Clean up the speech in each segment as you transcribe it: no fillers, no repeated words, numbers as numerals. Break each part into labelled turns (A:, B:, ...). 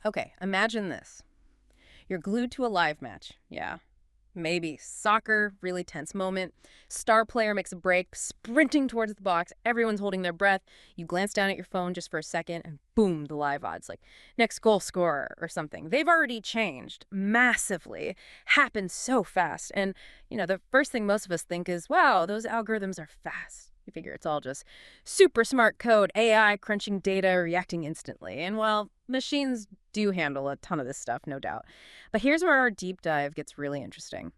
A: Okay, imagine this. You're glued to a live match. Yeah. Maybe soccer, really tense moment. Star player makes a break, sprinting towards the box. Everyone's holding their breath. You glance down at your phone just for a second, and boom, the live odds, like next goal scorer or something. They've already changed massively, happened so fast. And, the first thing most of us think is, wow, those algorithms are fast. You figure it's all just super smart code, AI crunching data, reacting instantly. And while machines do handle a ton of this stuff, no doubt. But here's where our deep dive gets really interesting.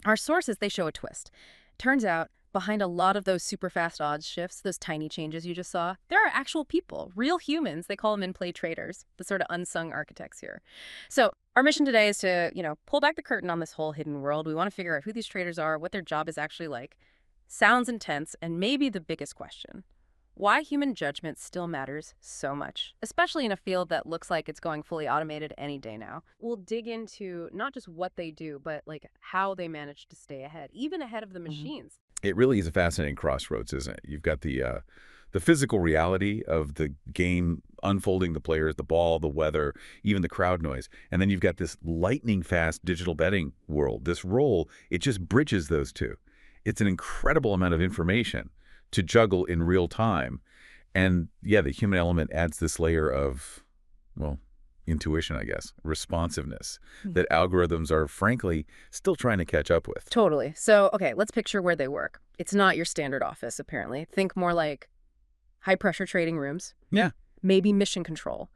A: Our sources, they show a twist. Turns out, behind a lot of those super fast odds shifts, those tiny changes you just saw, there are actual people, real humans. They call them in-play traders, the sort of unsung architects here. So our mission today is to, pull back the curtain on this whole hidden world. We want to figure out who these traders are, what their job is actually like. Sounds intense, and maybe the biggest question: why human judgment still matters so much, especially in a field that looks like it's going fully automated any day now. We'll dig into not just what they do, but how they manage to stay ahead, even ahead of the machines.
B: It really is a fascinating crossroads, isn't it? You've got the physical reality of the game unfolding, the players, the ball, the weather, even the crowd noise. And then you've got this lightning-fast digital betting world. This role, it just bridges those two. It's an incredible amount of information to juggle in real time. And yeah, the human element adds this layer of, well, intuition, I guess, responsiveness that algorithms are, frankly, still trying to catch up with.
A: Totally. So, okay, let's picture where they work. It's not your standard office, apparently. Think more like high-pressure trading rooms.
B: Yeah.
A: Maybe mission control.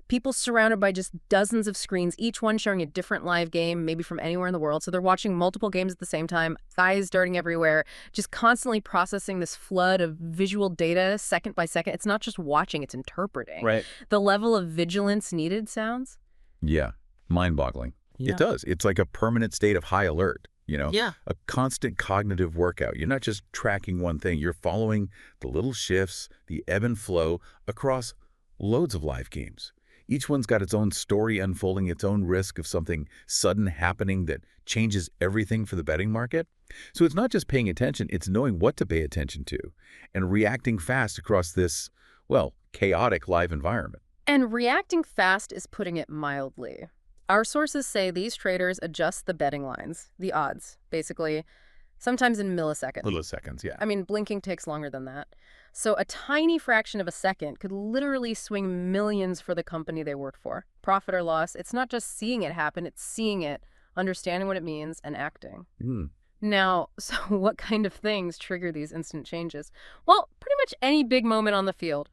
A: People surrounded by just dozens of screens, each one showing a different live game, maybe from anywhere in the world. So they're watching multiple games at the same time, eyes darting everywhere, just constantly processing this flood of visual data second by second. It's not just watching, it's interpreting.
B: Right.
A: The level of vigilance needed sounds?
B: Yeah. Mind-boggling.
C: Yeah.
B: It does. It's like a permanent state of high alert,
C: Yeah.
B: a constant cognitive workout. You're not just tracking one thing. You're following the little shifts, the ebb and flow across loads of live games. Each one's got its own story unfolding, its own risk of something sudden happening that changes everything for the betting market. So it's not just paying attention, it's knowing what to pay attention to and reacting fast across this, well, chaotic live environment.
A: And reacting fast is putting it mildly. Our sources say these traders adjust the betting lines, the odds, basically, sometimes in milliseconds.
B: Milliseconds, yeah.
A: I mean, blinking takes longer than that. So a tiny fraction of a second could literally swing millions for the company they work for. Profit or loss, it's not just seeing it happen, it's seeing it, understanding what it means, and acting. Now, so what kind of things trigger these instant changes? Well, pretty much any big moment on the field.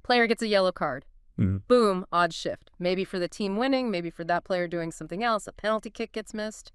A: Player gets a yellow card. Boom, odds shift. Maybe for the team winning, maybe for that player doing something else. A penalty kick gets missed.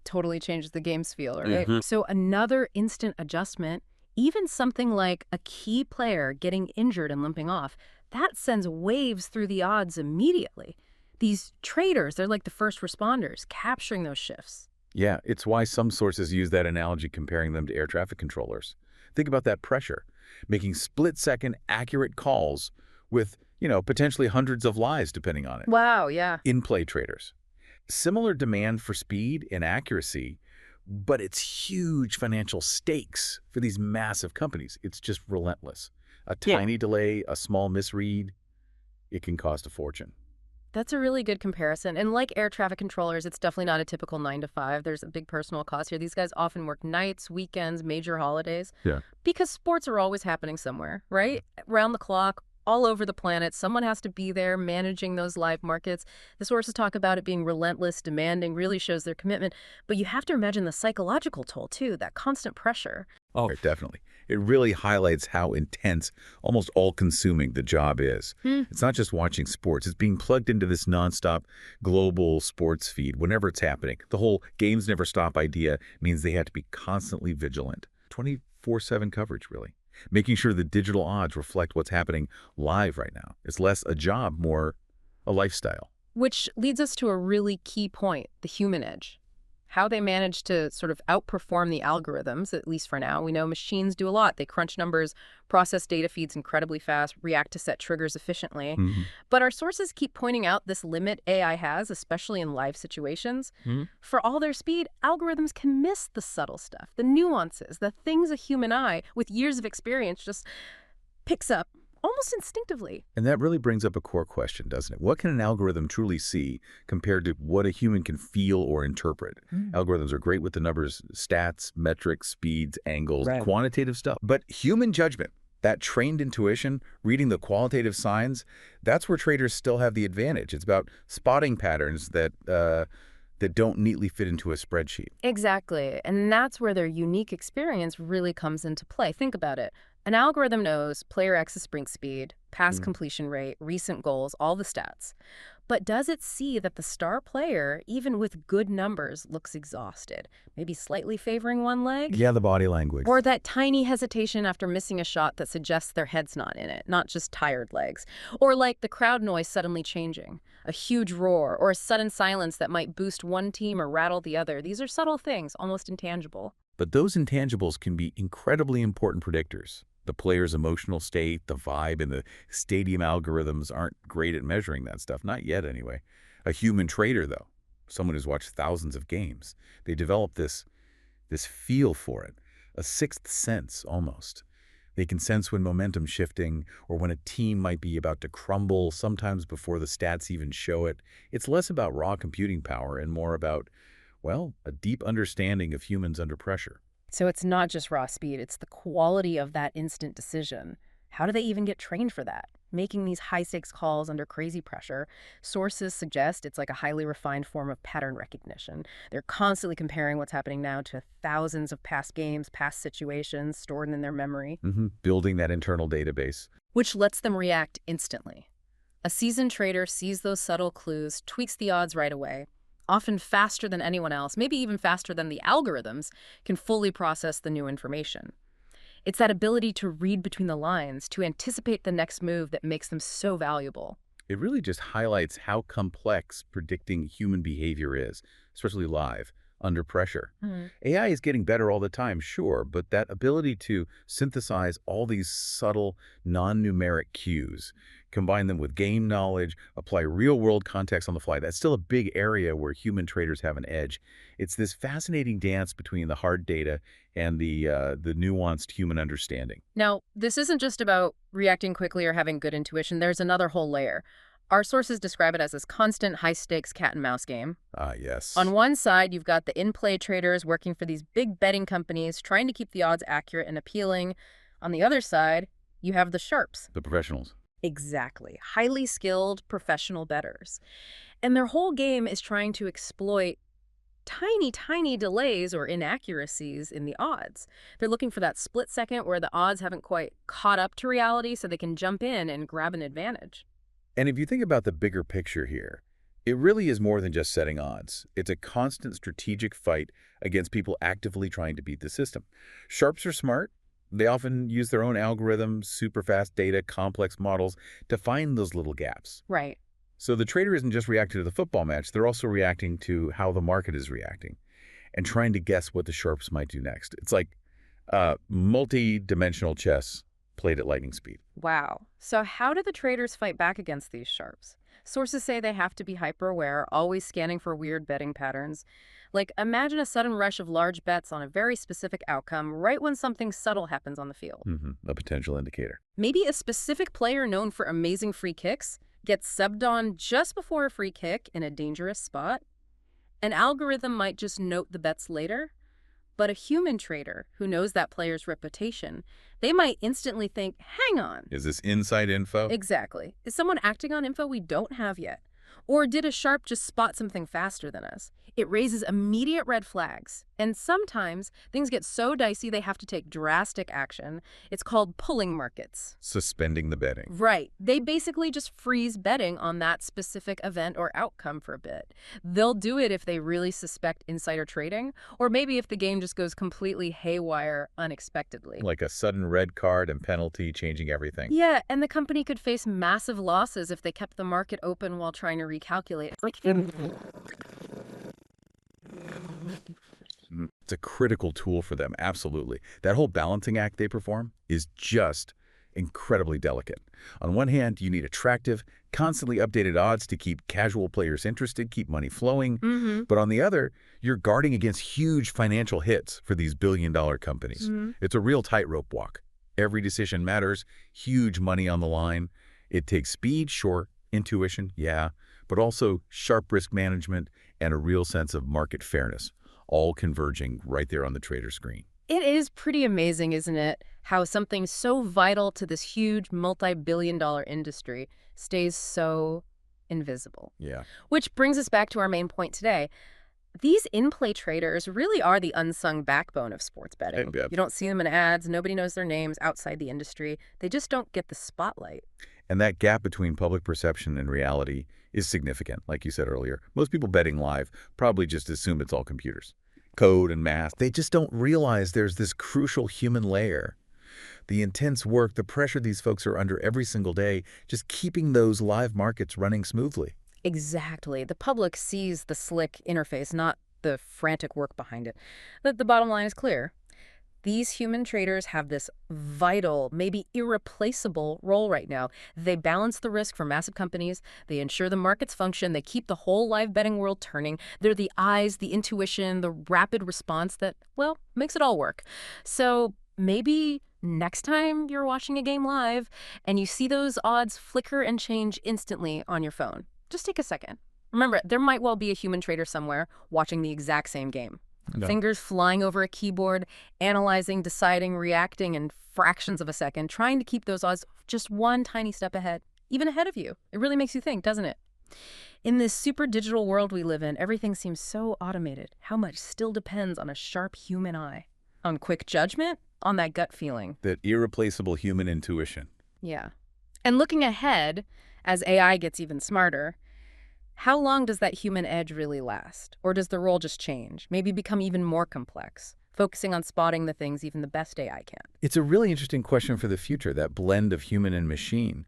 A: Totally changes the game's feel, right? So another instant adjustment, even something like a key player getting injured and limping off, that sends waves through the odds immediately. These traders, they're like the first responders, capturing those shifts.
B: Yeah, it's why some sources use that analogy comparing them to air traffic controllers. Think about that pressure, making split-second accurate calls with, potentially hundreds of lies depending on it.
A: Wow, yeah.
B: In-play traders. Similar demand for speed and accuracy, but it's huge financial stakes for these massive companies. It's just relentless. A tiny delay, a small misread, it can cost a fortune.
A: That's a really good comparison. And like air traffic controllers, it's definitely not a typical 9 to 5. There's a big personal cost here. These guys often work nights, weekends, major holidays.
B: Yeah.
A: Because sports are always happening somewhere, right? Round the clock, all over the planet. Someone has to be there managing those live markets. The sources talk about it being relentless, demanding, really shows their commitment. But you have to imagine the psychological toll, too, that constant pressure.
B: Oh, definitely. It really highlights how intense, almost all-consuming the job is. It's not just watching sports. It's being plugged into this nonstop global sports feed whenever it's happening. The whole games never stop idea means they have to be constantly vigilant. 24/7 coverage, really. Making sure the digital odds reflect what's happening live right now. It's less a job, more a lifestyle.
A: Which leads us to a really key point, the human edge. How they manage to sort of outperform the algorithms, at least for now. We know machines do a lot. They crunch numbers, process data feeds incredibly fast, react to set triggers efficiently. But our sources keep pointing out this limit AI has, especially in live situations. For all their speed, algorithms can miss the subtle stuff, the nuances, the things a human eye with years of experience just picks up almost instinctively.
B: And that really brings up a core question, doesn't it? What can an algorithm truly see compared to what a human can feel or interpret? Algorithms are great with the numbers, stats, metrics, speeds, angles,
A: Right.
B: quantitative stuff. But human judgment, that trained intuition, reading the qualitative signs, that's where traders still have the advantage. It's about spotting patterns that don't neatly fit into a spreadsheet.
A: Exactly. And that's where their unique experience really comes into play. Think about it. An algorithm knows player X's sprint speed, pass completion rate, recent goals, all the stats. But does it see that the star player, even with good numbers, looks exhausted, maybe slightly favoring one leg?
B: Yeah, the body language.
A: Or that tiny hesitation after missing a shot that suggests their head's not in it, not just tired legs. Or like the crowd noise suddenly changing, a huge roar, or a sudden silence that might boost one team or rattle the other. These are subtle things, almost intangible.
B: But those intangibles can be incredibly important predictors. The player's emotional state, the vibe, and the stadium algorithms aren't great at measuring that stuff. Not yet, anyway. A human trader, though, someone who's watched thousands of games, they develop this feel for it, a sixth sense almost. They can sense when momentum's shifting or when a team might be about to crumble, sometimes before the stats even show it. It's less about raw computing power and more about, well, a deep understanding of humans under pressure.
A: So it's not just raw speed, it's the quality of that instant decision. How do they even get trained for that? Making these high-stakes calls under crazy pressure, sources suggest it's like a highly refined form of pattern recognition. They're constantly comparing what's happening now to thousands of past games, past situations stored in their memory,
B: Building that internal database.
A: which lets them react instantly. A seasoned trader sees those subtle clues, tweaks the odds right away, often faster than anyone else, maybe even faster than the algorithms, can fully process the new information. It's that ability to read between the lines, to anticipate the next move that makes them so valuable.
B: It really just highlights how complex predicting human behavior is, especially live, under pressure. AI is getting better all the time, sure, but that ability to synthesize all these subtle, non-numeric cues, combine them with game knowledge, apply real-world context on the fly, that's still a big area where human traders have an edge. It's this fascinating dance between the hard data and the nuanced human understanding.
A: Now, this isn't just about reacting quickly or having good intuition. There's another whole layer. Our sources describe it as this constant high-stakes cat-and-mouse game.
B: Ah, yes.
A: On one side, you've got the in-play traders working for these big betting companies, trying to keep the odds accurate and appealing. On the other side, you have the sharps.
B: The professionals.
A: Exactly. Highly skilled professional bettors. And their whole game is trying to exploit tiny, tiny delays or inaccuracies in the odds. They're looking for that split second where the odds haven't quite caught up to reality so they can jump in and grab an advantage.
B: And if you think about the bigger picture here, it really is more than just setting odds. It's a constant strategic fight against people actively trying to beat the system. Sharps are smart. They often use their own algorithms, super fast data, complex models to find those little gaps.
A: Right.
B: So the trader isn't just reacting to the football match, they're also reacting to how the market is reacting and trying to guess what the sharps might do next. It's like multi-dimensional chess played at lightning speed.
A: Wow. So how do the traders fight back against these sharps? Sources say they have to be hyper-aware, always scanning for weird betting patterns. Like, imagine a sudden rush of large bets on a very specific outcome right when something subtle happens on the field.
B: A potential indicator.
A: Maybe a specific player known for amazing free kicks gets subbed on just before a free kick in a dangerous spot. An algorithm might just note the bets later, but a human trader who knows that player's reputation, they might instantly think, hang on.
B: Is this inside info?
A: Exactly. Is someone acting on info we don't have yet? Or did a sharp just spot something faster than us? It raises immediate red flags. And sometimes things get so dicey they have to take drastic action. It's called pulling markets.
B: Suspending the betting.
A: Right. They basically just freeze betting on that specific event or outcome for a bit. They'll do it if they really suspect insider trading, or maybe if the game just goes completely haywire unexpectedly.
B: Like a sudden red card and penalty changing everything.
A: Yeah, and the company could face massive losses if they kept the market open while trying to recalculate.
B: It's a critical tool for them, absolutely. That whole balancing act they perform is just incredibly delicate. On one hand, you need attractive, constantly updated odds to keep casual players interested, keep money flowing. But on the other, you're guarding against huge financial hits for these billion-dollar companies. It's a real tightrope walk. Every decision matters, huge money on the line. It takes speed, sure, intuition, yeah, but also sharp risk management and a real sense of market fairness, all converging right there on the trader screen.
A: It is pretty amazing, isn't it, how something so vital to this huge multi-billion-dollar industry stays so invisible.
B: Yeah.
A: Which brings us back to our main point today. These in-play traders really are the unsung backbone of sports betting.
B: Yeah.
A: You don't see them in ads, nobody knows their names outside the industry. They just don't get the spotlight.
B: And that gap between public perception and reality is significant, like you said earlier. Most people betting live probably just assume it's all computers. Code and math, they just don't realize there's this crucial human layer. The intense work, the pressure these folks are under every single day, just keeping those live markets running smoothly.
A: Exactly. The public sees the slick interface, not the frantic work behind it. But the bottom line is clear. These human traders have this vital, maybe irreplaceable role right now. They balance the risk for massive companies. They ensure the markets function. They keep the whole live betting world turning. They're the eyes, the intuition, the rapid response that, well, makes it all work. So maybe next time you're watching a game live and you see those odds flicker and change instantly on your phone, just take a second. Remember, there might well be a human trader somewhere watching the exact same game.
B: No.
A: Fingers flying over a keyboard, analyzing, deciding, reacting in fractions of a second, trying to keep those odds just one tiny step ahead, even ahead of you. It really makes you think, doesn't it? In this super digital world we live in, everything seems so automated. How much still depends on a sharp human eye? On quick judgment? On that gut feeling?
B: That irreplaceable human intuition.
A: Yeah. And looking ahead, as AI gets even smarter, how long does that human edge really last? Or does the role just change, maybe become even more complex, focusing on spotting the things even the best AI can?
B: It's a really interesting question for the future, that blend of human and machine.